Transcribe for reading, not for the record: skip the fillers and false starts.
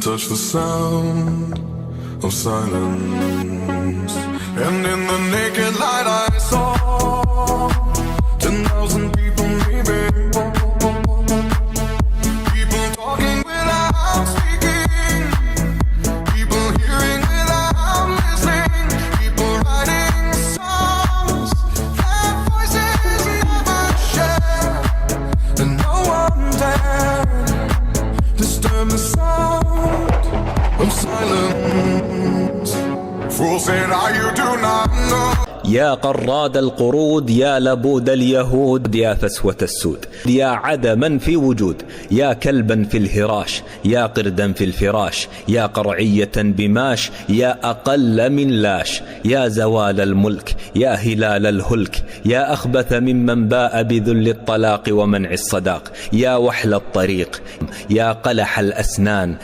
Touch the sound of silence, and in the naked light I saw 10,000 people, maybe. People talking without speaking, people hearing without listening, people writing songs that voices never share, and no one dared disturb the sound of silence. Fools said, you do not know. يا قراد القرود، يا لبود اليهود، يا فسوة السود، يا عدما في وجود، يا كلبا في الهراش، يا قردا في الفراش، يا قرعية بماش، يا أقل من لاش، يا زوال الملك، يا هلال الهلك، يا أخبث ممن باء بذل الطلاق ومنع الصداق، يا وحل الطريق، يا قلح الأسنان.